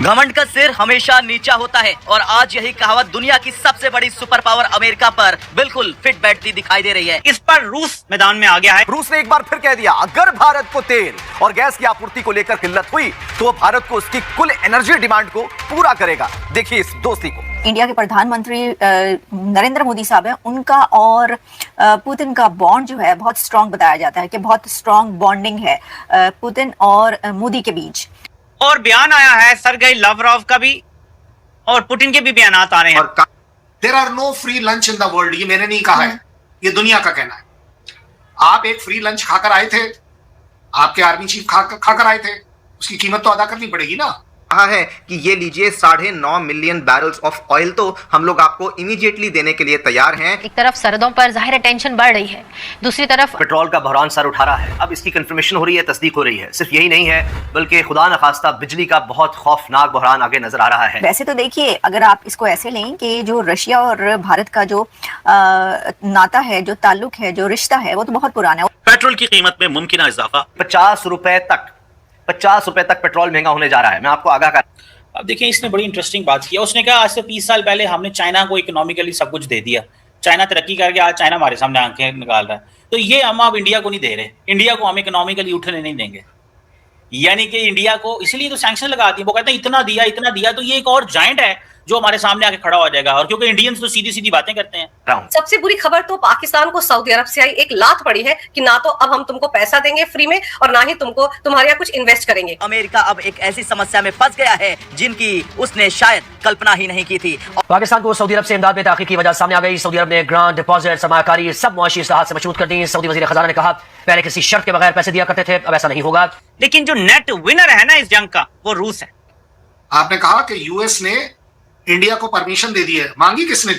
घमंड का सिर हमेशा नीचा होता है और आज यही कहावत दुनिया की सबसे बड़ी सुपर पावर अमेरिका पर बिल्कुल फिट बैठती दिखाई दे रही है। इस पर रूस मैदान में आ गया है। रूस ने एक बार फिर कह दिया अगर भारत को तेल और गैस की आपूर्ति को लेकर किल्लत हुई तो वो भारत को उसकी कुल एनर्जी डिमांड को पूरा करेगा। देखिए इस दोस्ती को। इंडिया के प्रधानमंत्री नरेंद्र मोदी साहब हैं, उनका और पुतिन का बॉन्ड जो है बहुत स्ट्रांग बताया जाता है कि बहुत स्ट्रांग बॉन्डिंग है पुतिन और मोदी के बीच। और बयान आया है सरगेई लावरोव का भी और पुतिन के भी बयान आ रहे हैं। There are no free lunch in the world, ये मैंने नहीं कहा है, ये दुनिया का कहना है। आप एक फ्री लंच खाकर आए थे, आपके आर्मी चीफ खाकर आए थे, उसकी कीमत तो अदा करनी पड़ेगी ना। कहा है कि ये लीजिए 9.5 मिलियन बैरल्स ऑफ ऑयल तो हम लोग आपको इमीडिएटली देने के लिए तैयार हैं। एक तरफ सरहदों पर जाहिर टेंशन बढ़ रही है, दूसरी तरफ पेट्रोल का बहरान सर उठा रहा है। अब इसकी कंफर्मेशन हो रही है, तस्दीक हो रही है। सिर्फ यही नहीं है बल्कि खुदा न खास्ता बिजली का बहुत खौफनाक बहरान आगे नजर आ रहा है। वैसे तो देखिए अगर आप इसको ऐसे लें कि जो रशिया और भारत का जो नाता है, जो ताल्लुक है, जो रिश्ता है वो तो बहुत पुराना है। पेट्रोल की कीमत में मुमकिन इजाफा 50 रुपए तक पेट्रोल महंगा होने जा रहा है। मैं आपको आगाह कर। अब देखिए इसने बड़ी इंटरेस्टिंग बात किया। उसने कहा आज से 30 साल पहले हमने चाइना को इकोनॉमिकली सब कुछ दे दिया, चाइना तरक्की करके आज चाइना हमारे सामने आंखें निकाल रहा है, तो ये हम अब इंडिया को नहीं दे रहे, इंडिया को हम इकोनॉमिकली उठने नहीं देंगे। यानी कि इंडिया को इसलिए तो सैंक्शन लगा दी। वो कहते हैं इतना दिया तो ये एक और जायंट है जो हमारे सामने आके खड़ा हो जाएगा। और क्योंकि इंडियंस तो सीधी सीधी बातें करते हैं। सबसे बुरी खबर तो पाकिस्तान को सऊदी अरब से आई एक लात पड़ी है कि ना तो अब हम तुमको पैसा देंगे फ्री में और ना ही तुमको तुम्हारे यहाँ कुछ इन्वेस्ट करेंगे। अमेरिका अब एक ऐसी समस्या में फंस गया है जिनकी उसने शायद कल्पना ही नहीं की थी। पाकिस्तान को सऊदी अरब से इमदाद में ताख़ीर की वजह सामने आ गई। सऊदी अरब ने ग्रांट, डिपॉजिट, सरमायाकारी सब मुआशी इस्लाहात से मशरूत कर दी। सऊदी वज़ीर खजाना ने कहा पहले किसी शर्त के बगैर पैसे दिया करते थे, अब ऐसा नहीं होगा। लेकिन जो नेट विनर है ना इस जंग का वो रूस है। आपने कहा कि यूएस ने इंडिया को परमिशन दे दी है, मांगी किसने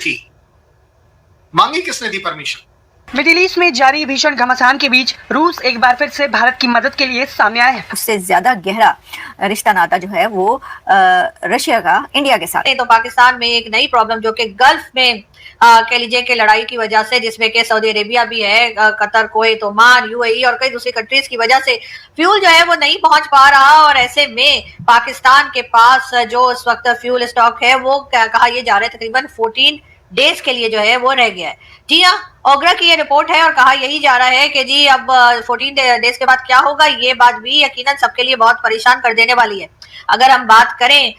दी परमिशन? मिडिल ईस्ट में जारी भीषण घमासान के बीच रूस एक बार फिर से भारत की मदद के लिए सामने आया है। उससे ज्यादा गहरा रिश्ता नाता जो है वो रशिया का इंडिया के साथ। तो पाकिस्तान में एक नई प्रॉब्लम जो कि गल्फ में कह लीजिए कि लड़ाई की वजह से, जिसमें कि सऊदी अरेबिया भी है, कतर, कुवैत, ओमान, यूएई और कई दूसरी कंट्रीज की वजह से फ्यूल जो है वो नहीं पहुंच पा रहा। और ऐसे में पाकिस्तान के पास जो इस वक्त फ्यूल स्टॉक है वो कहा यह जा रहा है तकरीबन 14 डेज के लिए जो है वो रह गया है। जी हाँ, ओगरा की ये रिपोर्ट है और कहा यही जा रहा है कि जी अब 14 डेज के बाद क्या होगा, ये बात भी यकीनन सबके लिए बहुत परेशान कर देने वाली है। अगर हम बात करें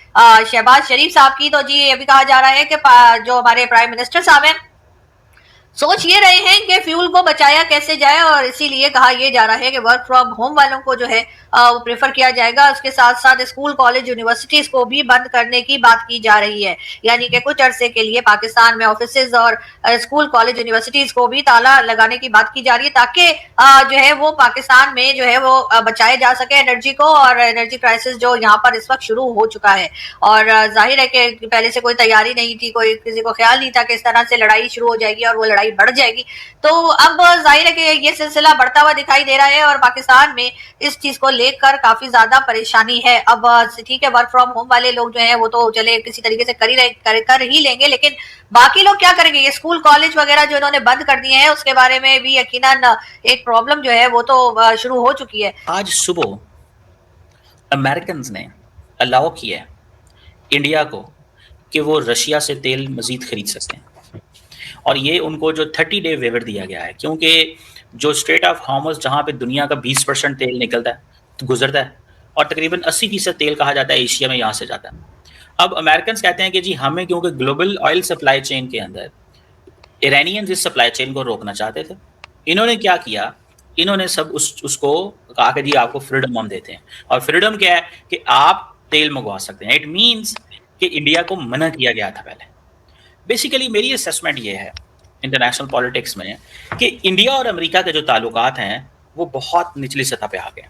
शहबाज शरीफ साहब की, तो जी ये भी कहा जा रहा है कि जो हमारे प्राइम मिनिस्टर साहब हैं सोच ये रहे हैं कि फ्यूल को बचाया कैसे जाए और इसीलिए कहा यह जा रहा है कि वर्क फ्रॉम होम वालों को जो है वो प्रेफर किया जाएगा। उसके साथ साथ स्कूल, कॉलेज, यूनिवर्सिटीज को भी बंद करने की बात की जा रही है। यानी कि कुछ अरसे के लिए पाकिस्तान में ऑफिसेज और स्कूल, कॉलेज, यूनिवर्सिटीज को भी ताला लगाने की बात की जा रही है ताकि जो है वो पाकिस्तान में जो है वो बचाया जा सके एनर्जी को। और एनर्जी क्राइसिस जो यहाँ पर इस वक्त शुरू हो चुका है और जाहिर है कि पहले से कोई तैयारी नहीं थी, कोई किसी को ख्याल नहीं था कि इस तरह से लड़ाई शुरू हो जाएगी और वो लड़ाई बढ़ जाएगी। तो अब जाहिर है कि ये सिलसिला बढ़ता हुआ दिखाई दे रहा है और पाकिस्तान में इस चीज को लेकर काफी ज्यादा परेशानी है। अब ठीक है, वर्क फ्रॉम होम वाले लोग जो हैं वो तो चले किसी तरीके से कर ही लेंगे, लेकिन बाकी लोग क्या करेंगे? ये स्कूल, कॉलेज वगैरह जो इन्होंने बंद कर दिए हैं उसके बारे में भी यकीनन एक प्रॉब्लम जो है वो तो शुरू हो चुकी है। आज सुबह अमेरिकन ने अलाउ किया इंडिया को कि वो रशिया से तेल मजीद खरीद सकते हैं और ये उनको जो 30 डे वेवर दिया गया है, क्योंकि जो स्ट्रेट ऑफ हॉर्मुज़ जहाँ पे दुनिया का 20% तेल निकलता है, गुजरता है और तकरीबन 80% तेल कहा जाता है एशिया में यहाँ से जाता है। अब अमेरिकन कहते हैं कि जी हमें, क्योंकि ग्लोबल ऑयल सप्लाई चेन के अंदर ईरानियंस इस सप्लाई चेन को रोकना चाहते थे, इन्होंने क्या किया, इन्होंने सब उसको कहा कि जी आपको फ्रीडम हम देते हैं। और फ्रीडम क्या है कि आप तेल मंगवा सकते हैं। इट मीन्स कि इंडिया को मना किया गया था पहले। बेसिकली मेरी असेसमेंट ये है इंटरनेशनल पॉलिटिक्स में कि इंडिया और अमेरिका के जो ताल्लुकात हैं वो बहुत निचली सतह पे आ गए।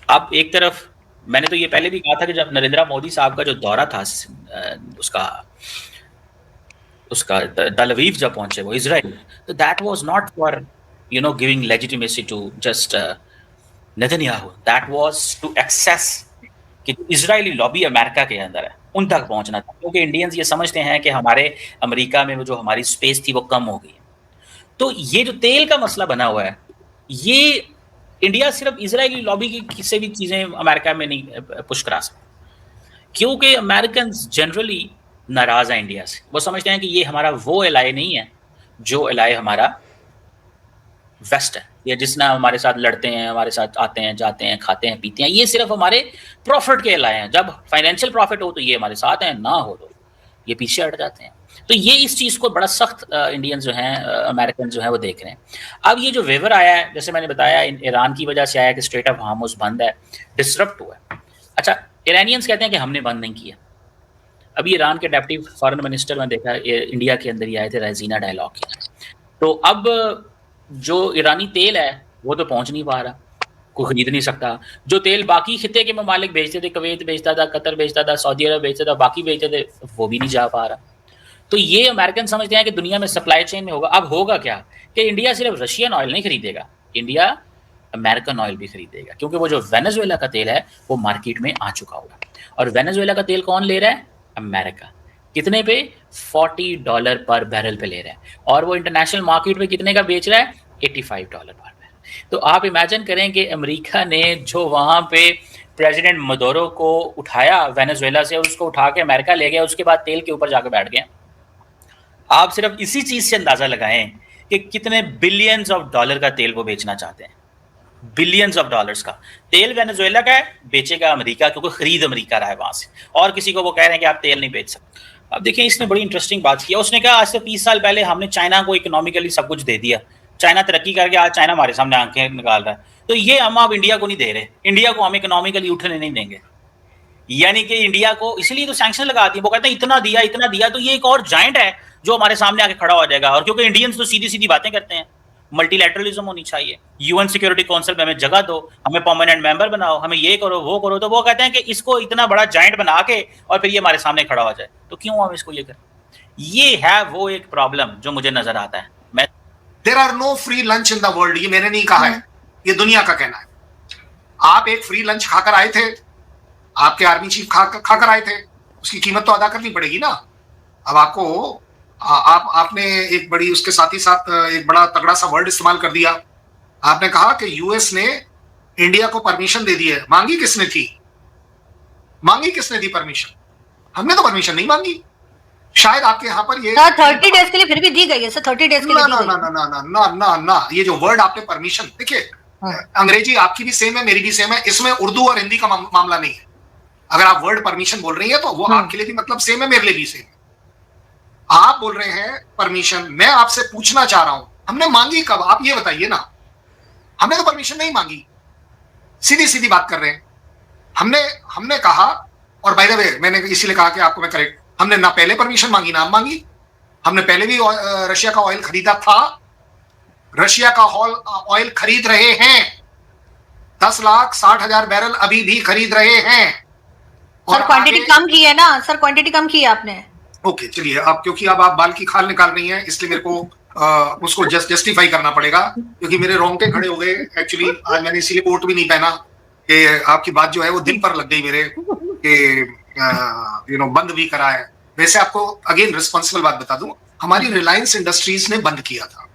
अब एक तरफ मैंने तो ये पहले भी कहा था कि जब नरेंद्र मोदी साहब का जो दौरा था उसका तल अवीव जब पहुंचे वो इजराइल, तो that was not for giving legitimacy to just Netanyahu, that was to access कि इजरायली लॉबी अमेरिका के अंदर है उन तक पहुंचना था, क्योंकि इंडियंस ये समझते हैं कि हमारे अमेरिका में जो हमारी स्पेस थी वो कम हो गई। तो ये जो तेल का मसला बना हुआ है, ये इंडिया सिर्फ इजरायली लॉबी की से भी चीज़ें अमेरिका में नहीं पुश करा सकता। क्योंकि अमेरिकन जनरली नाराज है इंडिया से। वो समझते हैं कि ये हमारा वो एलाय नहीं है जो एलाय हमारा वेस्ट है, या जिसने हमारे साथ लड़ते हैं, हमारे साथ आते हैं, जाते हैं, खाते हैं, पीते हैं। ये सिर्फ हमारे प्रॉफिट के एलाय हैं। जब फाइनेंशियल प्रॉफिट हो तो ये हमारे साथ हैं, ना हो तो ये पीछे हट जाते हैं। तो ये इस चीज़ को बड़ा सख्त इंडियन जो हैं, अमेरिकन जो हैं वो देख रहे हैं। अब ये जो वेवर आया है, जैसे मैंने बताया, ईरान की वजह से आया कि स्ट्रेट ऑफ हार्मुज़ बंद है, डिसरप्ट हुआ है। अच्छा, ईरानियंस कहते हैं कि हमने बंद नहीं किया। अभी ईरान के डेप्टी फॉरेन मिनिस्टर में देखा इंडिया के अंदर ही आए थे रेजिना डायलॉग के। तो अब जो ईरानी तेल है वो तो पहुंच नहीं पा रहा, कोई खरीद नहीं सकता। जो तेल बाकी खिते के ममालिक बेचते थे, कुवैत बेचता था, कतर बेचता था, सऊदी अरब बेचता था, बाकी बेचते थे, वो भी नहीं जा पा रहा। तो ये अमेरिकन समझते हैं कि दुनिया में सप्लाई चेन में होगा। अब होगा क्या कि इंडिया सिर्फ रशियन ऑयल नहीं खरीदेगा, इंडिया अमेरिकन ऑयल भी खरीदेगा, क्योंकि वो जो वेनेजुएला का तेल है वो मार्केट में आ चुका होगा। और वेनेजुएला का तेल कौन ले रहा है? अमेरिका। कितने पे? $40 पर बैरल पे ले रहा है, और वो इंटरनेशनल मार्केट में कितने का बेच रहा है? $85 पर बैरल। तो आप इमेजिन करें कि अमेरिका ने जो वहाँ पे प्रेसिडेंट मदोरो को उठाया वेनेजुएला से, और उसको उठा के अमेरिका ले गया, उसके बाद तेल के ऊपर जाकर बैठ गए। आप सिर्फ इसी चीज़ से अंदाज़ा लगाएं कि कितने बिलियंस ऑफ डॉलर का तेल वो बेचना चाहते हैं। बिलियंस ऑफ डॉलर्स का तेल वेनेजुएला का है, बेचेगा अमेरिका, क्योंकि खरीद अमेरिका रहा है वहाँ से, और किसी को वो कह रहे हैं कि आप तेल नहीं बेच सकते। अब देखिए, इसने बड़ी इंटरेस्टिंग बात किया। उसने कहा आज से 30 साल पहले हमने चाइना को इकोनॉमिकली सब कुछ दे दिया, चाइना तरक्की करके आज चाइना हमारे सामने आंखें निकाल रहा है, तो ये हम अब इंडिया को नहीं दे रहे, इंडिया को हम इकोनॉमिकली उठने नहीं देंगे। यानी कि इंडिया को इसलिए तो सैंक्शन लगा दी। वो कहते हैं इतना दिया, इतना दिया, तो ये एक और जाइंट है जो हमारे सामने आके खड़ा हो जाएगा। और क्योंकि इंडियंस तो सीधी सीधी बातें करते हैं, मल्टीलैटरलिज्म होनी चाहिए, यूएन सिक्योरिटी काउंसिल में हमें जगह दो, हमें परमानेंट मेंबर बनाओ, हमें ये करो वो करो। तो वो कहते हैं कि इसको इतना बड़ा जाइंट बना के और फिर ये हमारे सामने खड़ा हो जाए, तो क्यों हम इसको ये करें? ये है वो एक प्रॉब्लम जो मुझे नजर आता है। मैं there are no free lunch in the world, ये मैंने नहीं कहा है, ये दुनिया का कहना है। आप एक फ्री लंच खाकर आए थे, आपके आर्मी चीफ खाकर आए थे, उसकी कीमत तो अदा करनी पड़ेगी ना। अब आपको आपने एक बड़ी, उसके साथ ही साथ एक बड़ा तगड़ा सा वर्ड इस्तेमाल कर दिया। आपने कहा कि यूएस ने इंडिया को परमिशन दे दी है। मांगी किसने थी? मांगी किसने थी परमिशन? हमने तो परमिशन नहीं मांगी। शायद आपके यहाँ पर ये 30 डेज के लिए फिर भी दी गई है सर, 30 डेज के लिए ना ना ना ना ना ना ना ना, ये जो वर्ड आपने परमिशन, देखिए अंग्रेजी आपकी भी सेम है, मेरी भी सेम है, इसमें उर्दू और हिंदी का मामला नहीं है। अगर आप वर्ड परमिशन बोल रही है तो वो आपके लिए भी मतलब सेम है, मेरे लिए भी सेम है। आप बोल रहे हैं परमिशन, मैं आपसे पूछना चाह रहा हूं हमने मांगी कब? आप ये बताइए ना। हमने तो परमिशन नहीं मांगी, सीधी सीधी बात कर रहे हैं। हमने कहा, और बाय द वे मैंने इसीलिए कहा कि आपको मैं करेक्ट, हमने ना पहले परमिशन मांगी ना मांगी। हमने पहले भी रशिया का ऑयल खरीदा था, रशिया का ऑयल खरीद रहे हैं, 10,60,000 बैरल अभी भी खरीद रहे हैं। सर क्वांटिटी कम की है ना सर, क्वांटिटी कम की है आपने। ओके चलिए, आप क्योंकि अब आप बाल की खाल निकाल रही हैं इसलिए मेरे को उसको जस्टिफाई करना पड़ेगा, क्योंकि मेरे रोंगटे खड़े हो गए। एक्चुअली आज मैंने इसीलिए कोट भी नहीं पहना कि आपकी बात जो है वो दिल पर लग गई मेरे, कि बंद भी करा है। वैसे आपको अगेन रिस्पॉन्सिबल बात बता दूं, हमारी रिलायंस इंडस्ट्रीज ने बंद किया था।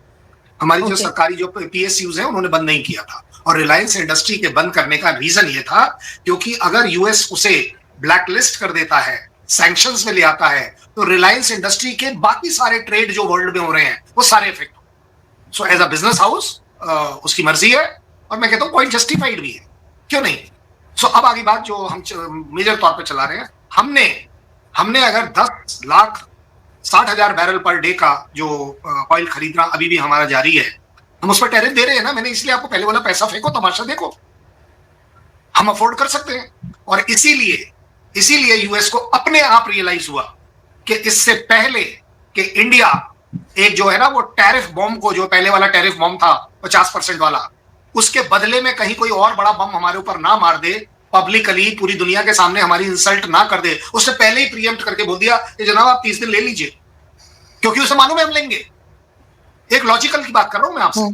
हमारी जो सरकारी जो पीएसयूज हैं उन्होंने बंद नहीं किया था। और रिलायंस इंडस्ट्री के बंद करने का रीजन ये था क्योंकि अगर यूएस उसे ब्लैकलिस्ट कर देता है, सैंक्शंस में ले आता है, तो रिलायंस इंडस्ट्री के बाकी सारे ट्रेड जो वर्ल्ड में हो रहे हैं वो सारे इफेक्ट हो। So as a business house उसकी मर्जी है, और मैं कहता हूं पॉइंट जस्टिफाइड भी है, क्यों नहीं। सो अब आगे बात जो हम मेजर तौर पे चला रहे हैं, हमने अगर 10,60,000 बैरल पर डे का जो ऑयल खरीदना अभी भी हमारा जारी है, हम उस पर टैरिफ दे रहे हैं ना। मैंने इसलिए आपको पहले बोला पैसा फेंको तमाशा देखो, हम अफोर्ड कर सकते हैं। और इसीलिए यूएस को अपने आप रियलाइज हुआ कि इससे पहले कि इंडिया एक जो है ना वो टैरिफ बॉम्ब को, जो पहले वाला टैरिफ बॉम्ब था 50% वाला, उसके बदले में कहीं कोई और बड़ा बम हमारे ऊपर ना मार दे, पब्लिकली पूरी दुनिया के सामने हमारी इंसल्ट ना कर दे, उसने पहले ही प्रीएम्प्ट करके बोल दिया कि जनाब आप 30 दिन ले लीजिए, क्योंकि उसे मालूम है हम लेंगे। एक लॉजिकल की बात कर रहा हूं मैं आपसे।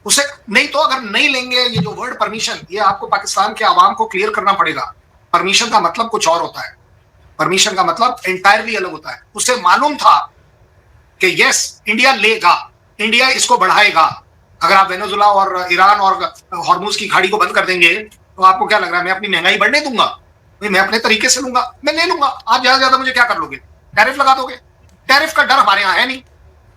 उसे नहीं तो अगर नहीं लेंगे, ये जो वर्ड परमिशन, ये आपको पाकिस्तान के आवाम को क्लियर करना पड़ेगा। परमिशन का मतलब कुछ और होता है, परमिशन का मतलब एंटायरली अलग होता है। उसे मालूम था कि यस इंडिया लेगा, इंडिया इसको बढ़ाएगा। अगर आप वेनेजुला और ईरान और हॉर्मुज की खाड़ी को बंद कर देंगे तो आपको क्या लग रहा है मैं अपनी महंगाई बढ़ने दूंगा? भाई मैं अपने तरीके से लूंगा, मैं ले लूंगा, आप ज्यादा ज्यादा मुझे क्या कर लोगे, टैरिफ लगा दोगे। टैरिफ का डर हमारे यहाँ है नहीं,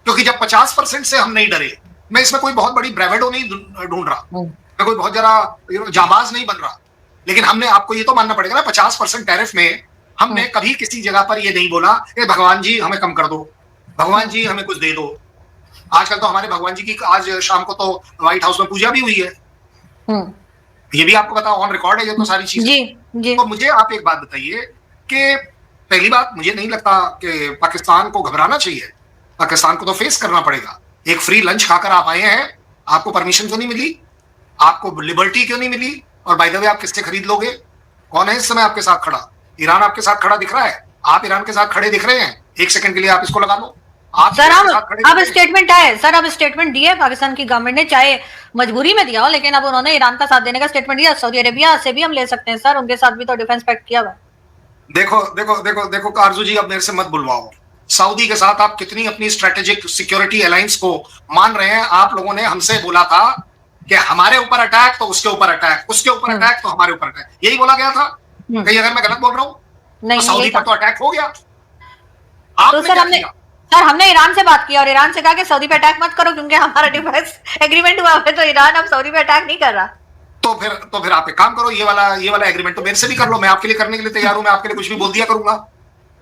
क्योंकि जब 50% से हम नहीं डरे, मैं इसमें कोई बहुत बड़ी ब्रेवेडो नहीं ढूंढ रहा, मैं कोई बहुत जरा जाबाज नहीं बन रहा, लेकिन हमने आपको ये तो मानना पड़ेगा ना 50% टैरिफ में हमने कभी किसी जगह पर ये नहीं बोला कि भगवान जी हमें कम कर दो, भगवान जी हमें कुछ दे दो। आजकल तो हमारे भगवान जी की आज शाम को तो व्हाइट हाउस में पूजा भी हुई है, ये भी आपको बताओ, ऑन रिकॉर्ड है ये तो सारी चीजें। तो मुझे आप एक बात बताइए कि पहली बात, मुझे नहीं लगता कि पाकिस्तान को घबराना चाहिए, पाकिस्तान को तो फेस करना पड़ेगा। एक फ्री लंच खाकर आप आए हैं, आपको परमिशन क्यों नहीं मिली, आपको लिबर्टी क्यों नहीं मिली, और बाय द वे आप किससे खरीद लोगे, कौन है इस समय आपके साथ खड़ा? ईरान आपके साथ खड़ा दिख रहा है, आप ईरान के साथ खड़े दिख रहे हैं, एक सेकंड के लिए आप इसको लगा लो। आप सर अब स्टेटमेंट आए, सर अब स्टेटमेंट दिए पाकिस्तान की गवर्नमेंट ने, चाहे मजबूरी में दिया हो, लेकिन अब उन्होंने ईरान का साथ देने का स्टेटमेंट दिया। सऊदी अरेबिया से भी हम ले सकते हैं सर, उनके साथ भी तो डिफेंस पैक्ट किया हुआ। देखो देखो देखो देखो कारजू जी, अब मेरे से मत बुलवाओ। सऊदी के साथ आप कितनी अपनी स्ट्रेटेजिक सिक्योरिटी अलायंस को मान रहे हैं। आप लोगों ने हमसे बोला था कि हमारे ऊपर अटैक तो उसके ऊपर अटैक, उसके ऊपर अटैक तो हमारे ऊपर अटैक, यही बोला गया था। कहीं अगर मैं गलत बोल रहा हूँ तो सऊदी पर तो अटैक हो गया। तो सर हमने ईरान से बात की और ईरान से कहा कि सऊदी पे अटैक मत करो, क्योंकि हमारा डिफेंस एग्रीमेंट हुआ है, तो ईरान अब सऊदी पे अटैक नहीं कर रहा। तो फिर आप एक काम करो, ये वाला एग्रीमेंट तो मेरे से भी कर लो, मैं आपके लिए करने के लिए तैयार हूं, मैं आपके लिए कुछ भी बोल दिया करूंगा,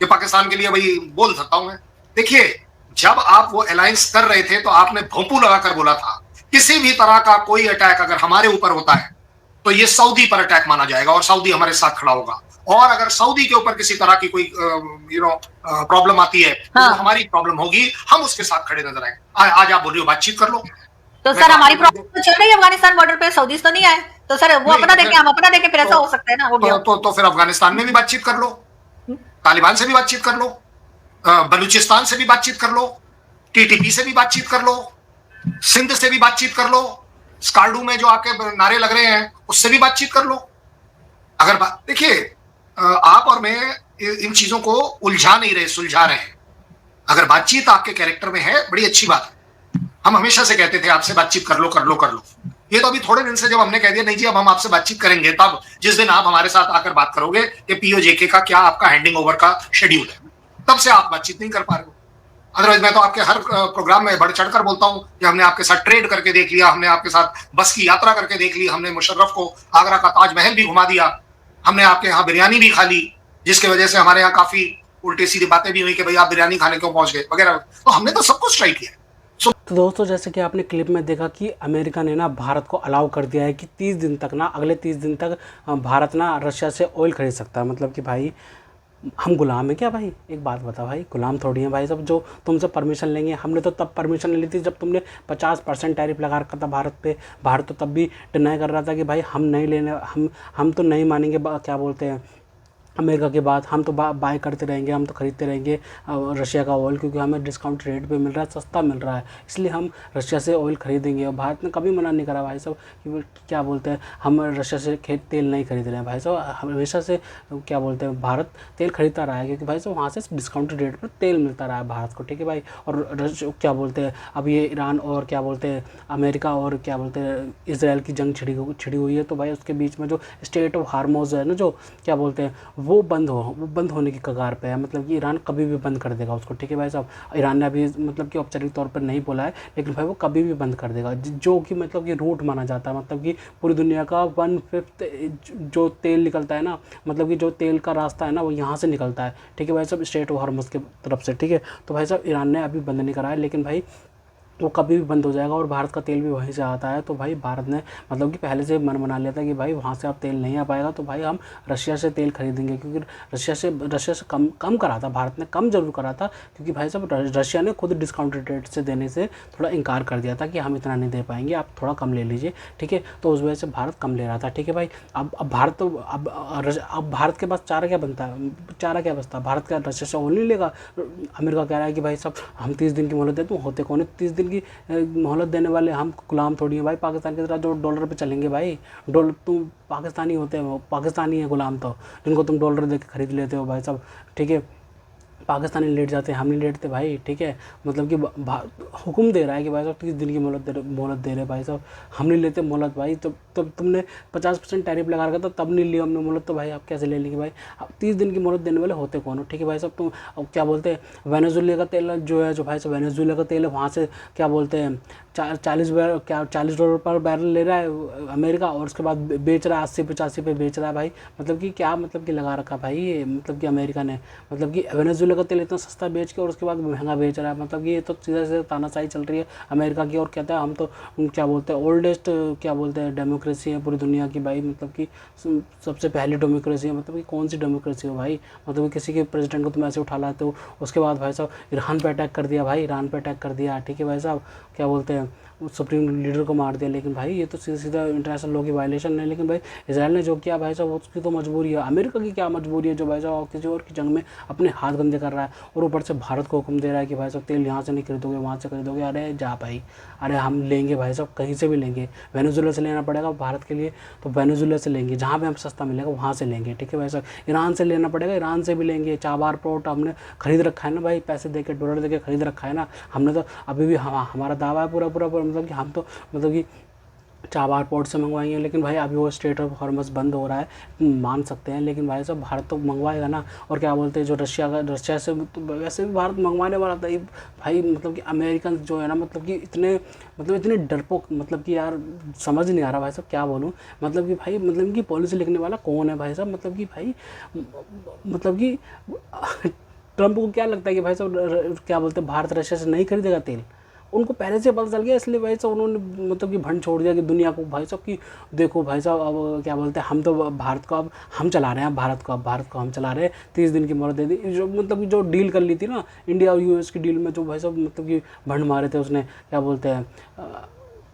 ये पाकिस्तान के लिए भाई बोल सकता हूं मैं। देखिए, जब आप वो अलायंस कर रहे थे तो आपने भोंपू लगाकर बोला था किसी भी तरह का कोई अटैक अगर हमारे ऊपर होता है तो ये सऊदी पर अटैक माना जाएगा और सऊदी हमारे साथ खड़ा होगा, और अगर सऊदी के ऊपर किसी तरह की कोई प्रॉब्लम आती है तो हमारी प्रॉब्लम होगी, हम उसके साथ खड़े नजर आएंगे। आज आप बोल रही हो बातचीत कर लो, तो सर हमारी प्रॉब्लम तो चल रही है अफगानिस्तान बॉर्डर पे, सऊदी तो नहीं आए, तो सर वो अपना देखे हम अपना देखे, फिर ऐसा हो सकता है ना। तो फिर अफगानिस्तान में भी बातचीत कर लो, तालिबान से भी बातचीत कर लो, बलूचिस्तान से भी बातचीत कर लो, टीटीपी से भी बातचीत कर लो, सिंध से भी बातचीत कर लो, स्कार्डू में जो आपके नारे लग रहे हैं उससे भी बातचीत कर लो। अगर देखिए, आप और मैं इन चीजों को उलझा नहीं रहे, सुलझा रहे हैं। अगर बातचीत आपके कैरेक्टर में है, बड़ी अच्छी बात है। हम हमेशा से कहते थे आपसे बातचीत कर लो कर लो कर लो। ये तो अभी थोड़े दिन से जब हमने कह दिया नहीं जी अब हम आपसे बातचीत करेंगे, तब जिस दिन आप हमारे साथ आकर बात करोगे कि पीओजेके का क्या आपका हैंडिंग ओवर का शेड्यूल है, तब से आप बातचीत नहीं कर पा रहे हो। अदरवाइज मैं तो आपके हर प्रोग्राम में बढ़ चढ़कर बोलता हूं कि हमने आपके साथ ट्रेड करके देख लिया, हमने आपके साथ बस की यात्रा करके देख ली, हमने मुशर्रफ को आगरा का ताजमहल भी घुमा दिया, हमने आपके यहाँ बिरयानी भी खा ली, जिसकी वजह से हमारे यहाँ काफी उल्टी सीधी बातें भी हुई कि भाई आप बिरयानी खाने क्यों पहुंच गए वगैरह। तो हमने तो सब कुछ ट्राई किया। तो दोस्तों, जैसे कि आपने क्लिप में देखा कि अमेरिका ने ना भारत को अलाउ कर दिया है कि 30 दिन तक ना, अगले 30 दिन तक भारत ना रशिया से ऑयल खरीद सकता है। मतलब कि भाई हम गुलाम हैं क्या भाई? एक बात बता भाई, गुलाम थोड़ी हैं भाई सब जो तुमसे परमिशन लेंगे। हमने तो तब परमिशन ली थी जब तुमने 50% टैरिफ लगा रखा था भारत पे। भारत तो तब भी डिनाई कर रहा था कि भाई हम नहीं लेने, हम तो नहीं मानेंगे, क्या बोलते हैं, अमेरिका के बाद हम तो बाय करते रहेंगे, हम तो ख़रीदते रहेंगे रशिया का ऑयल, क्योंकि हमें डिस्काउंट रेट पे मिल रहा है, सस्ता मिल रहा है, इसलिए हम रशिया से ऑयल ख़रीदेंगे। और भारत ने कभी मना नहीं करा भाई साहब कि क्या बोलते हैं हम रशिया से तेल नहीं खरीद रहे हैं। भाई साहब हमेशा से क्या बोलते हैं भारत तेल खरीदता रहा है, क्योंकि भाई साहब वहाँ से डिस्काउंटेड रेट पर तेल मिलता रहा है भारत को, ठीक है भाई। और क्या बोलते हैं अब ये ईरान और क्या बोलते हैं अमेरिका और क्या बोलते हैं इसराइल की जंग छिड़ी हुई है, तो भाई उसके बीच में जो स्टेट ऑफ हार्मोज है ना, जो क्या बोलते हैं वो बंद होने की कगार पे है। मतलब कि ईरान कभी भी बंद कर देगा उसको, ठीक है भाई साहब। ईरान ने अभी मतलब कि औपचारिक तौर पर नहीं बोला है, लेकिन भाई वो कभी भी बंद कर देगा, जो कि मतलब कि रूट माना जाता है। मतलब कि पूरी दुनिया का 1/5 जो तेल निकलता है ना, मतलब कि जो तेल का रास्ता है ना वो यहाँ से निकलता है, ठीक है भाई साहब, स्टेट ऑफ हार्मोज की तरफ से, ठीक है। तो भाई साहब ईरान ने अभी बंद नहीं करा है, लेकिन भाई वो कभी भी बंद हो जाएगा, और भारत का तेल भी वहीं से आता है। तो भाई भारत ने मतलब कि पहले से मन बना लिया था कि भाई वहाँ से अब तेल नहीं आ पाएगा, तो भाई हम रशिया से तेल खरीदेंगे, क्योंकि रशिया से कम करा था भारत ने, कम जरूर करा था, क्योंकि भाई साहब रशिया ने खुद डिस्काउंटेड रेट से देने से थोड़ा इनकार कर दिया था कि हम इतना नहीं दे पाएंगे, आप थोड़ा कम ले लीजिए, ठीक है। तो उस वजह से भारत कम ले रहा था, ठीक है भाई। अब भारत तो अब भारत के पास चारा क्या बनता है, चारा क्या बचता है? भारत का रशिया से ऑयल नहीं लेगा। अमेरिका कह रहा है कि भाई साहब हम 30 दिन की मोहलत देते हैं, होते कौन है 30 दिन की मोहलत देने वाले? हम गुलाम थोड़ी है भाई, पाकिस्तान की तरह जो डॉलर पे चलेंगे भाई। डॉलर तुम पाकिस्तानी होते हैं, पाकिस्तानी है गुलाम तो, जिनको तुम डॉलर दे के खरीद लेते हो भाई साहब, ठीक है। पाकिस्तानी लेट जाते हैं, हम नहीं लेटते भाई, ठीक है। मतलब कि हुक्म दे रहा है कि भाई साहब 30 दिन की मोहलत दे रहे भाई साहब, हम नहीं लेते मोहलत भाई। तब तुमने 50% टैरिफ लगा रखा था, तब नहीं लिया हमने मोहलत, तो भाई आप कैसे ले लेंगे भाई। अब 30 दिन की मोहलत देने वाले होते कौन हो, ठीक है भाई साहब। तुम अब क्या बोलते हैं वेनेजुएला का तेल जो है, जो भाई साहब वेनेजुएला का तेल है, वहाँ से क्या बोलते हैं $40 पर बैरल ले रहा है अमेरिका, और उसके बाद बेच रहा है 80-85 पे बेच रहा है भाई। मतलब कि क्या मतलब कि लगा रखा भाई ये, मतलब कि अमेरिका ने, मतलब कि वेनेजुएला का तेल इतना सस्ता बेच के और उसके बाद महंगा बेच रहा है। मतलब कि ये तो सीधा सीधा तानाशाही चल रही है अमेरिका की। और कहता है हम तो क्या बोलते हैं ओल्डेस्ट क्या बोलते हैं डेमोक्रेसी है पूरी दुनिया की भाई। मतलब कि सबसे पहली डेमोक्रेसी है। मतलब कि कौन सी डेमोक्रेसी हो भाई, मतलब कि किसी के प्रेसिडेंट को तुम ऐसे उठा लाते हो। उसके बाद भाई साहब ईरान पे अटैक कर दिया भाई, ईरान पे अटैक कर दिया, ठीक है भाई साहब। क्या बोलते हैं सुप्रीम लीडर को मार दिया। लेकिन भाई ये तो सीधा सीधा इंटरनेशनल लॉ की वायलेशन है। लेकिन भाई इसराइल ने जो किया भाई साहब उसकी तो मजबूरी है। अमेरिका की क्या मजबूरी है जो भाई साहब किसी और की जंग में अपने हाथ गंदे कर रहा है, और ऊपर से भारत को हुक्म दे रहा है कि भाई साहब तेल यहाँ से नहीं खरीदोगे, वहाँ से खरीदोगे। अरे जा भाई, अरे हम लेंगे भाई साहब, कहीं से भी लेंगे। वेनेजुएला से लेना पड़ेगा भारत के लिए तो वेनेजुएला से लेंगे, जहाँ पे हम सस्ता मिलेगा वहाँ से लेंगे, ठीक है भाई साहब। ईरान से लेना पड़ेगा, ईरान से भी लेंगे। चाबार पोर्ट हमने खरीद रखा है ना भाई, पैसे देके डॉलर देके खरीद रखा है ना हमने। तो अभी भी हमारा दावा है पूरा मतलब कि हम तो मतलब कि चाबार पोर्ट से मंगवाएंगे। लेकिन भाई अभी वो स्ट्रेट ऑफ हॉर्मस बंद हो रहा है, मान सकते हैं। लेकिन भाई साहब भारत तो मंगवाएगा ना। और क्या बोलते हैं जो रशिया से तो वैसे भी भारत मंगवाने वाला था भाई। मतलब कि अमेरिकन जो है ना, मतलब कि इतने डरपोक, मतलब कि यार समझ नहीं आ रहा भाई साहब क्या बोलूँ। मतलब कि भाई मतलब कि पॉलिसी लिखने वाला कौन है भाई साहब। मतलब कि भाई मतलब कि ट्रम्प को क्या लगता है कि भाई साहब क्या बोलते हैं भारत रशिया से नहीं खरीदेगा तेल। उनको पहले से पता चल गया, इसलिए भाई साहब उन्होंने मतलब कि भंड छोड़ दिया कि दुनिया को भाई साहब कि देखो भाई साहब अब क्या बोलते हैं हम तो भारत को अब हम चला रहे हैं, भारत को हम चला रहे हैं। 30 दिन की मोहलत दे दी। जो मतलब कि जो डील कर ली थी ना इंडिया और यूएस की डील में, जो भाई साहब मतलब कि भंड मारे थे उसने, क्या बोलते हैं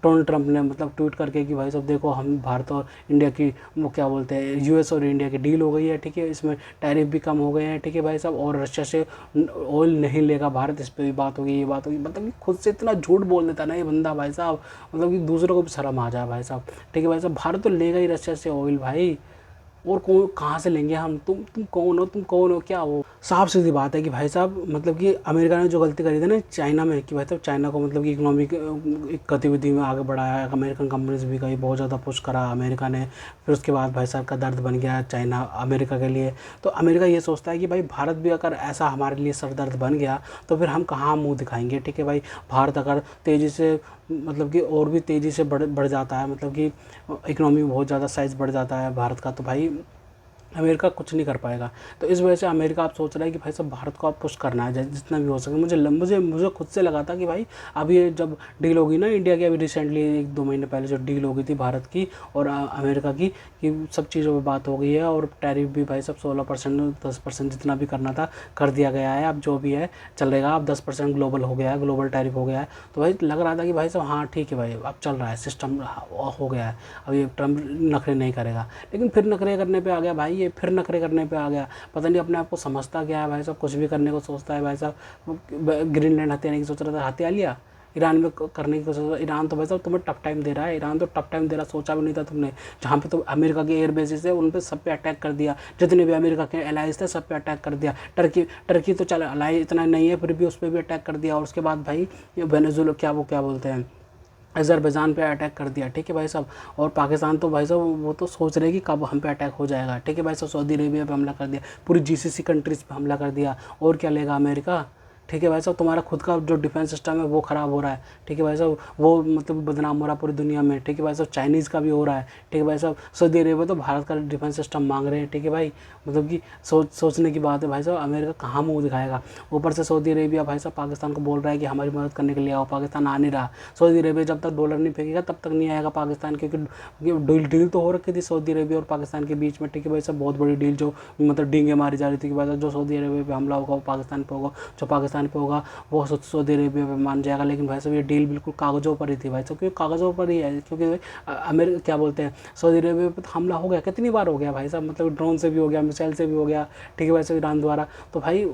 डोनाल्ड ट्रंप ने मतलब ट्वीट करके कि भाई साहब देखो हम भारत और इंडिया की वो क्या बोलते हैं यूएस और इंडिया की डील हो गई है, ठीक है। इसमें टैरिफ भी कम हो गए हैं, ठीक है भाई साहब। और रशिया से ऑयल नहीं लेगा भारत, इस पर भी बात होगी, ये बात होगी। मतलब कि खुद से इतना झूठ बोल देता ना ये बंदा भाई साहब, मतलब कि दूसरों को भी शर्म आ जाए भाई साहब, ठीक है भाई साहब। भारत तो लेगा ही रशिया से ऑयल भाई, और कहाँ से लेंगे हम। तुम कौन हो क्या हो। साफ सीधी बात है कि भाई साहब मतलब कि अमेरिका ने जो गलती करी थी ना चाइना में, कि भाई साहब चाइना को मतलब कि इकोनॉमिक गतिविधि में आगे बढ़ाया, अमेरिकन कंपनीज भी गई, बहुत ज़्यादा पुश करा अमेरिका ने। फिर उसके बाद भाई साहब का दर्द बन गया चाइना अमेरिका के लिए। तो अमेरिका ये सोचता है कि भाई भारत भी अगर ऐसा हमारे लिए सरदर्द बन गया तो फिर हम कहाँ मुँह दिखाएंगे, ठीक है भाई। भारत अगर तेज़ी से मतलब कि और भी तेज़ी से बढ़ जाता है, मतलब कि इकोनॉमी में बहुत ज़्यादा साइज़ बढ़ जाता है भारत का, तो भाई अमेरिका कुछ नहीं कर पाएगा। तो इस वजह से अमेरिका आप सोच रहा है कि भाई साहब भारत को आप पुश करना है जितना भी हो सके। मुझे खुद से लगा था कि भाई अभी ये जब डील होगी ना इंडिया की, अभी रिसेंटली 1-2 महीने पहले जो डील हो गई थी भारत की और अमेरिका की, कि सब चीज़ों पर बात हो गई है और टैरिफ भी भाई साहब 16% 10% जितना भी करना था कर दिया गया है। अब जो भी है चलेगा, अब 10% ग्लोबल हो गया है, ग्लोबल टैरिफ हो गया है। तो भाई लग रहा था कि भाई साहब हाँ ठीक है भाई अब चल रहा है, सिस्टम हो गया है, अब ये ट्रम्प नखरे नहीं करेगा। लेकिन फिर नखरे करने पर आ गया भाई, ये फिर नखरे करने पे आ गया। पता नहीं अपने आप को समझता क्या है भाई साहब, कुछ भी करने को सोचता है भाई साहब। ग्रीनलैंड हथियाने की सोच रहा था, हथिया लिया। ईरान में करने की कोशिश, ईरान तो भाई साहब तुम्हें टफ टाइम दे रहा है, ईरान तो टफ टाइम दे रहा, सोचा भी नहीं था तुमने। जहाँ पे तो अमेरिका के एयर बेसिस है उन पे सब पे अटैक कर दिया, जितने भी अमेरिका के एलाइज थे सब पे अटैक कर दिया। टर्की तो चल अलाई इतना नहीं है, फिर भी उस पर भी अटैक कर दिया। और उसके बाद भाई वेनेजुएला क्या बोलते हैं अज़रबैजान पे अटैक कर दिया, ठीक है भाई साहब। और पाकिस्तान तो भाई साहब वो तो सोच रहे कि कब हम पे अटैक हो जाएगा, ठीक है भाई साहब। सऊदी अरेबिया पे हमला कर दिया, पूरी GCC कंट्रीज़ पे हमला कर दिया। और क्या लेगा अमेरिका, ठीक है भाई साहब। तुम्हारा खुद का जो डिफेंस सिस्टम है वो ख़राब हो रहा है, ठीक है भाई साहब। वो मतलब बदनाम हो रहा है पूरी दुनिया में, ठीक है भाई साहब। चाइनीज़ का भी हो रहा है, ठीक है भाई साहब। सऊदी अरेबिया तो भारत का डिफेंस सिस्टम मांग रहे हैं, ठीक है भाई। मतलब कि सोचने की बात है भाई साहब, अमेरिका कहाँ मुँह दिखाएगा। ऊपर से सऊदी अरेबिया भाई साहब पाकिस्तान को बोल रहा है कि हमारी मदद करने के लिए आओ, पाकिस्तान आ नहीं रहा। सऊदी अरेबिया जब तक डॉलर नहीं फेंकेगा तब तक नहीं आएगा पाकिस्तान, क्योंकि डील तो हो रखी थी सऊदी अरेबिया और पाकिस्तान के बीच में, ठीक है भाई साहब। बहुत बड़ी डील जो मतलब डींगे मारी जा रही थी कि भाई साहब जो सऊदी अरेबिया पे हमला होगा वो पाकिस्तान पे होगा, जो पाकिस्तान पे होगा वो सऊदी अरेबिया पे मान जाएगा। लेकिन भाई साहब ये डील बिल्कुल कागज़ों पर ही थी भाई साहब, क्योंकि कागज़ों पर ही है। क्योंकि अमेरिका क्या बोलते हैं सऊदी अरेबिया पे हमला हो गया, कितनी बार हो गया भाई साहब, मतलब ड्रोन से भी हो गया, मिसाइल से भी हो गया, ठीक है भाई साहब, ईरान द्वारा। तो भाई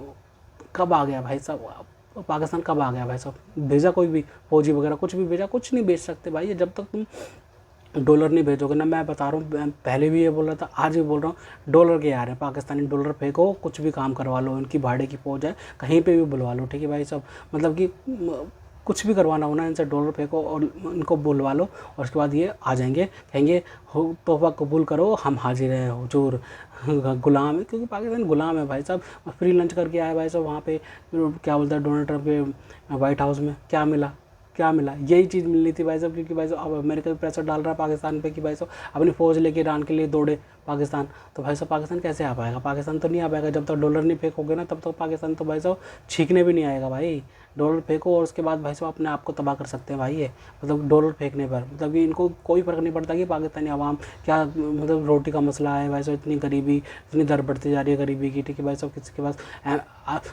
कब आ गया भाई साहब पाकिस्तान, कब आ गया भाई साहब। भेजा कोई भी फौजी वगैरह कुछ भी भेजा, कुछ नहीं भेज सकते भाई जब तक तुम डॉलर नहीं भेजोगे ना, मैं बता रहा हूँ, मैं पहले भी ये बोल रहा था, आज भी बोल रहा हूँ, डॉलर के आ रहे हैं पाकिस्तानी, डॉलर फेंको, कुछ भी काम करवा लो, इनकी भाड़े की फौज है, कहीं पे भी बुलवा लो, ठीक है भाई साहब। मतलब कि कुछ भी करवाना हो ना, इनसे डॉलर फेंको और इनको बुलवा लो, और उसके बाद ये आ जाएंगे, कहेंगे हो तोहफा कबूल करो, हम हाजिर हैं हुजूर, गुलाम है, क्योंकि पाकिस्तान गुलाम है भाई साहब। फ्री लंच करके आए भाई साहब, वहाँ पे क्या बोलता है डोनाल्ड ट्रंप के वाइट हाउस में, क्या मिला, क्या मिला, यही चीज़ मिलनी थी भाई साहब, क्योंकि भाई साहब अब अमेरिका भी प्रेशर डाल रहा है पाकिस्तान पे कि भाई साहब अपनी फ़ौज लेके ईरान के लिए दौड़े पाकिस्तान, तो भाई साहब पाकिस्तान कैसे आ पाएगा, पाकिस्तान तो नहीं आ पाएगा, जब तक डॉलर नहीं फेंकोगे ना तब तक पाकिस्तान तो भाई साहब छींकने भी नहीं आएगा भाई। डॉलर फेंको और उसके बाद भाई साहब अपने आप को तबाह कर सकते हैं भाई ये, मतलब डॉलर फेंकने पर, मतलब कि इनको कोई फ़र्क नहीं पड़ता कि पाकिस्तानी आवाम क्या, मतलब रोटी का मसला है भाई साहब, इतनी गरीबी, इतनी दर बढ़ती जा रही है गरीबी की, ठीक है भाई साहब, किसी के पास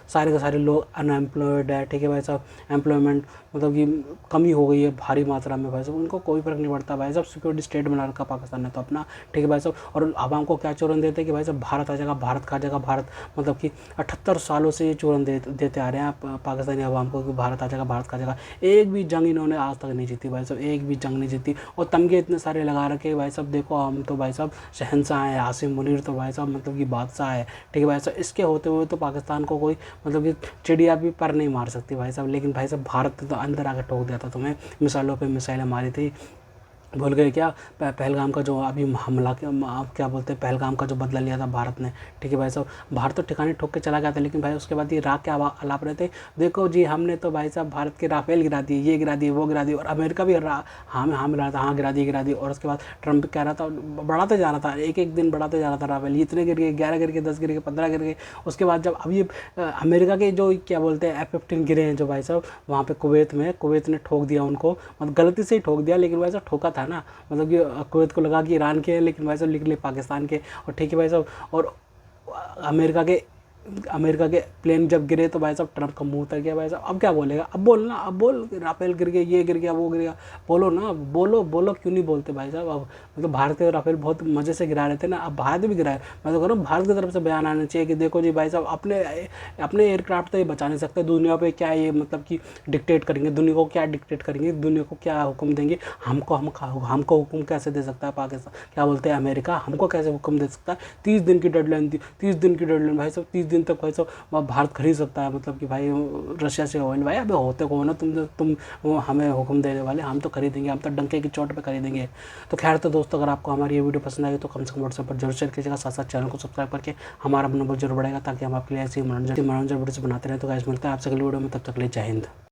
सारे के सारे लोग अनएम्प्लॉयड है, ठीक है भाई साहब, एम्प्लॉयमेंट मतलब कि कमी हो गई है भारी मात्रा में भाई साहब, उनको कोई फ़र्क नहीं पड़ता भाई साहब, सिक्योरिटी स्टेट बना रखा पाकिस्तान ने तो अपना, ठीक है भाई साहब। और आवाम को क्या चूरन देते हैं कि भाई साहब भारत आ जाएगा, भारत खा जाएगा, भारत, मतलब कि 78 सालों से ये चूरन देते आ रहे हैं पाकिस्तानी आवाम को कि भारत आ जाएगा, भारत खा जाएगा। एक भी जंग इन्होंने आज तक नहीं जीती भाई साहब, एक भी जंग नहीं जीती, और तमगे इतने सारे लगा रखे भाई साहब, देखो हम तो भाई साहब शहंशाह हैं, आसिम मुनीर तो भाई साहब मतलब कि बादशाह है, ठीक है भाई साहब। इसके होते हुए तो पाकिस्तान को कोई मतलब कि चिड़िया भी पर नहीं मार सकती भाई साहब, लेकिन भाई साहब भारत तो अंदर आकर ठोक दिया था तुम्हें, मिसाइलों पे मिसाइलें मारी थी, भूल गए क्या, पहलगाम का जो अभी हमला, क्या बोलते हैं, पहलगाम का जो बदला लिया था भारत ने, ठीक है भाई साहब, भारत तो ठिकाने ठोक के चला गया था, लेकिन भाई उसके बाद ये राग के अलाप रहे थे, देखो जी हमने तो भाई साहब भारत के राफेल गिरा दिए, ये गिरा दिए, वो गिरा दिए, और अमेरिका भी हाँ मिला रहा था, हाँ गिरा दिए, और उसके बाद ट्रंप कह रहा था, बढ़ाते जा रहा था, एक एक दिन बढ़ाते जा रहा था राफेल, इतने गिर गए, 11 गिर गए, 10 गिर गए, 15 गिर गए। उसके बाद जब अब ये अमेरिका के जो क्या बोलते हैं F-15 गिरे हैं जो भाई साहब वहाँ पे कुवैत ने ठोक दिया उनको, मतलब गलती से ही ठोक दिया, लेकिन भाई साहब ठोका था ना, मतलब कि कुवैत को लगा कि ईरान के, लेकिन भाई साहब निकले पाकिस्तान के, और ठीक है भाई साहब। और अमेरिका के प्लेन जब गिरे तो भाई साहब ट्रंप का मुंह उतर गया भाई साहब, अब क्या बोलेगा, अब बोलना, अब बोल, राफेल गिर गए, ये गिर गया, वो गिर गया, बोलो ना, बोलो क्यों नहीं बोलते भाई साहब। अब मतलब भारत के राफेल बहुत मज़े से गिरा रहे थे ना, अब भारत भी गिराए, मैं तो कह रहा हूँ भारत की तरफ से बयान आना चाहिए कि देखो जी भाई साहब अपने एयरक्राफ्ट तो ये बचा नहीं सकते, दुनिया पे क्या ये मतलब कि डिक्टेट करेंगे, दुनिया को क्या डिक्टेट करेंगे, दुनिया को क्या हुक्म देंगे, हमको हुक्म कैसे दे सकता है पाकिस्तान, क्या बोलते हैं अमेरिका, हमको कैसे हुक्म दे सकता है। 30 दिन की डेडलाइन थी, 30 दिन की डेडलाइन भाई साहब, 30 दिन तक भाई साहब भारत खरीद सकता है, मतलब कि भाई रशिया से ऑयल, भाई अबे होते कौन ना तुम हमें हुक्म देने वाले, हम तो खरीदेंगे, हम तो डंके की चोट पे खरीदेंगे। तो खैर, तो दोस्तों अगर आपको हमारी ये वीडियो पसंद आई तो कम से कम व्हाट्सएप पर जरूर शेयर कीजिएगा, साथ साथ चैनल को सब्सक्राइब करके हमारा नंबर जरूर बढ़ेगा, ताकि हम आपके लिए ऐसी मनोरंजन वीडियो बनाते रहें। तो गाइस मिलते हैं आपसे अगली वीडियो में, तब तक के लिए जय हिंद।